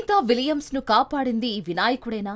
Sunitha Williams ను కాపాడింది వినాయకుడేనా?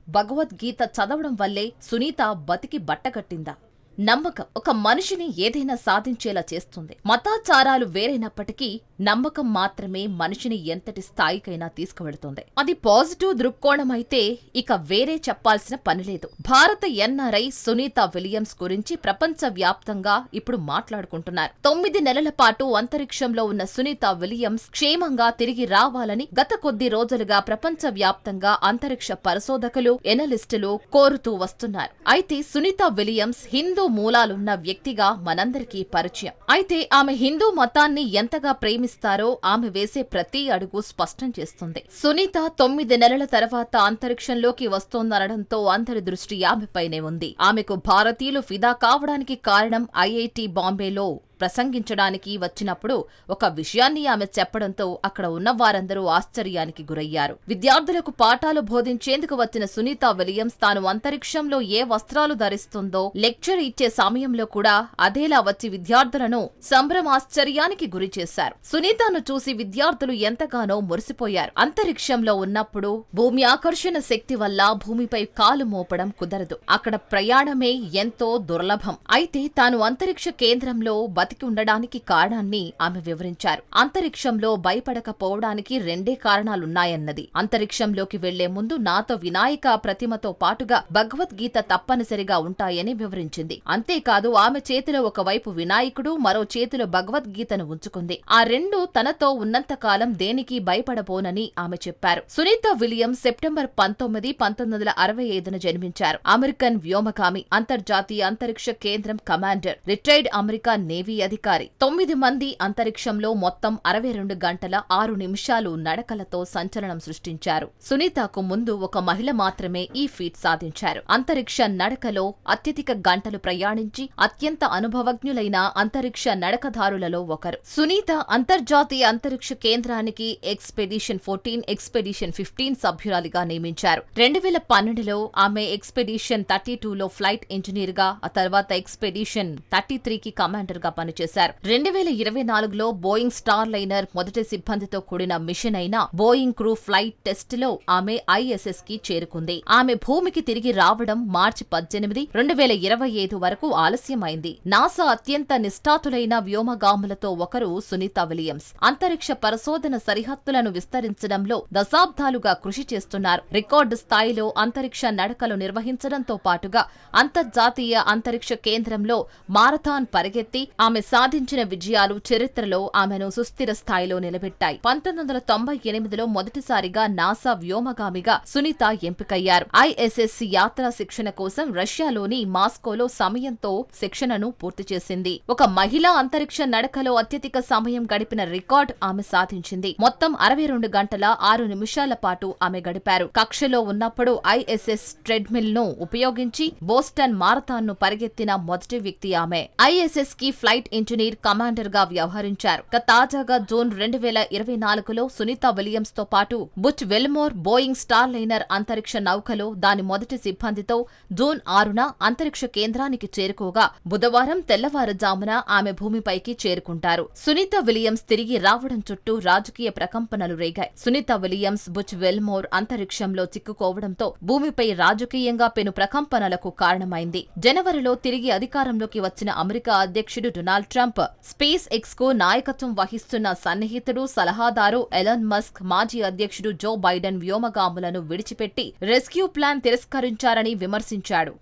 భగవద్గీత చదవడం వల్లే సునీత బతికి బట్టగట్టిందా? నమ్మకం ఒక మనిషిని ఏదైనా సాధించేలా చేస్తుంది. మతాచారాలు వేరైనప్పటికీ నమ్మకం మాత్రమే మనిషిని ఎంతటి స్థాయికైనా తీసుకువెడుతుంది. అది పాజిటివ్ దృక్కోణం అయితే ఇక వేరే చెప్పాల్సిన పనిలేదు. భారత ఎన్ఆర్ఐ సునీత విలియమ్స్ గురించి ప్రపంచ వ్యాప్తంగా ఇప్పుడు మాట్లాడుకుంటున్నారు. 9 నెలల పాటు అంతరిక్షంలో ఉన్న సునీత విలియమ్స్ క్షేమంగా తిరిగి రావాలని గత కొద్ది రోజులుగా ప్రపంచ వ్యాప్తంగా అంతరిక్ష పరిశోధకులు, ఎనలిస్టులు కోరుతూ వస్తున్నారు. అయితే సునీత విలియమ్స్ హిందూ మూలాలున్న వ్యక్తిగా మనందరికీ పరిచయం. అయితే ఆమె హిందూ మతాన్ని ఎంతగా ప్రేమిస్తారో ఆమె వేసే ప్రతి అడుగు స్పష్టం చేస్తుంది. సునీత 9 నెలల తర్వాత అంతరిక్షంలోకి వస్తోందనడంతో అందరి దృష్టి ఆమెపైనే ఉంది. ఆమెకు భారతీయులు ఫిదా కావడానికి కారణం ఐఐటి బాంబేలో ప్రసంగించడానికి వచ్చినప్పుడు ఒక విషయాన్ని ఆమె చెప్పడంతో అక్కడ ఉన్న వారందరూ ఆశ్చర్యానికి గురయ్యారు. విద్యార్థులకు పాఠాలు బోధించేందుకు వచ్చిన సునీత విలియమ్స్ తాను అంతరిక్షంలో ఏ వస్త్రాలు ధరిస్తుందో లెక్చర్ ఇచ్చే సమయంలో కూడా అదేలా వచ్చి విద్యార్థులను సంభ్రమాశ్చర్యానికి గురి చేశారు. సునీతను చూసి విద్యార్థులు ఎంతగానో మురిసిపోయారు. అంతరిక్షంలో ఉన్నప్పుడు భూమి ఆకర్షణ శక్తి వల్ల భూమిపై కాలు మోపడం కుదరదు. అక్కడ ప్రయాణమే ఎంతో దుర్లభం. అయితే తాను అంతరిక్ష కేంద్రంలో బతికి ఉండడానికి కారణాన్ని ఆమె వివరించారు. అంతరిక్షంలో భయపడకపోవడానికి 2 కారణాలున్నాయన్నది. అంతరిక్షంలోకి వెళ్లే ముందు నాతో వినాయక ప్రతిమతో పాటుగా భగవద్గీత తప్పనిసరిగా ఉంటాయని వివరించింది. అంతేకాదు ఆమె చేతిలో ఒకవైపు వినాయకుడు, మరో చేతిలో భగవద్గీతను ఉంచుకుంది. ఆ 2 తనతో ఉన్నంతకాలం దేనికి భయపడబోనని ఆమె చెప్పారు. సునీత విలియమ్స్ సెప్టెంబర్ 19, 1965న జన్మించారు. అమెరికన్ వ్యోమగామి, అంతర్జాతీయ అంతరిక్ష కేంద్రం కమాండర్, రిటైర్డ్ అమెరికన్ నేవీ అధికారి. 9 మంది అంతరిక్షంలో మొత్తం 62 గంటల 6 నిమిషాలు నడకలతో సంచలనం సృష్టించారు. సునీతకు ముందు ఒక మహిళ మాత్రమే ఈ ఫీట్ సాధించారు. అంతరిక్ష నడకలో అత్యధిక గంటలు ప్రయాణించి అత్యంత అనుభవజ్ఞులైన అంతరిక్ష నడకదారులలో ఒకరు. సునీత అంతర్జాతీయ అంతరిక్ష కేంద్రానికి ఎక్స్పెడిషన్ 14, ఎక్స్పెడిషన్ 15 సభ్యురాలిగా నియమించారు. 2012లో ఆమె ఎక్స్పెడిషన్ 32లో ఫ్లైట్ ఇంజనీర్ గా, ఆ తర్వాత ఎక్స్పెడిషన్ 33కి కమాండర్ గా పనిచేశారు. 2024లో బోయింగ్ స్టార్ లైనర్ మొదటి సిబ్బందితో కూడిన మిషన్ అయిన బోయింగ్ క్రూ ఫ్లైట్ టెస్ట్ లో ఆమె ఐఎస్ఎస్ కి చేరుకుంది. ఆమె భూమికి తిరిగి రావడం మార్చి 18, 2025 వరకు ఆలస్యమైంది. నాసా అత్యంత నిష్ఠాతులైన వ్యోమగాములతో ఒకరు సునీత విలియమ్స్. అంతరిక్ష పరిశోధన సరిహద్దులను విస్తరించడంలో దశాబ్దాలుగా కృషి చేస్తున్నారు. రికార్డు స్థాయిలో అంతరిక్ష నడకలు నిర్వహించడంతో పాటుగా అంతర్జాతీయ అంతరిక్ష కేంద్రంలో మారథాన్ పరిగెత్తి ఆమె సాధించిన విజయాలు చరిత్రలో ఆమెను సుస్థిర స్థాయిలో నిలబెట్టాయి. 1998లో మొదటిసారిగా నాసా వ్యోమగామిగా సునీత ఎంపికయ్యారు. ఐఎస్ఎస్ యాత్రా శిక్షణ కోసం రష్యాలోని మాస్కోలో సమయంతో శిక్షణను పూర్తి చేసింది. ఒక మహిళా అంతరిక్ష నడకలో అత్యధిక సమయం గడిపిన రికార్డ్ ఆమె సాధించింది. మొత్తం 62 గంటల 6 నిమిషాల పాటు ఆమె గడిపారు. కక్షలో ఉన్నప్పుడు ఐఎస్ఎస్ ట్రెడ్మిల్ ను ఉపయోగించి బోస్టన్ మారథాన్ ను పరిగెత్తిన మొదటి వ్యక్తి ఆమె. ఐఎస్ఎస్ కి ఫ్లైట్ ఇంజనీర్, కమాండర్ గా వ్యవహరించారు. తాజాగా జూన్ 2024లో సునీత విలియమ్స్ తో పాటు బుచ్ వెల్మోర్ బోయింగ్ స్టార్ లైనర్ అంతరిక్ష నౌకలో దాని మొదటి సిబ్బందితో జూన్ 6న అంతరిక్ష కేంద్రానికి చేరుకోగా బుధవారం తెల్లవారుజామున ఆమె భూమిపైకి చేరుకుంటారు. సునీత విలియమ్స్ తిరిగి రావడం చుట్టూ రాజకీయ ప్రకంపనలు రేగాయి. సునీత విలియమ్స్, బుచ్ వెల్మోర్ అంతరిక్షంలో చిక్కుకోవడంతో భూమిపై రాజకీయంగా పెను ప్రకంపనలకు కారణమైంది. జనవరిలో తిరిగి అధికారంలోకి వచ్చిన అమెరికా అధ్యక్షుడు డొనాల్డ్ ట్రంప్ స్పేస్ ఎక్స్ కు నాయకత్వం వహిస్తున్న సన్నిహితుడు, సలహాదారు ఎలాన్ మస్క్, మాజీ అధ్యక్షుడు జో బైడెన్ వ్యోమగాములను విడిచిపెట్టి రెస్క్యూ ప్లాన్ తిరస్కరించారని విమర్శించాడు.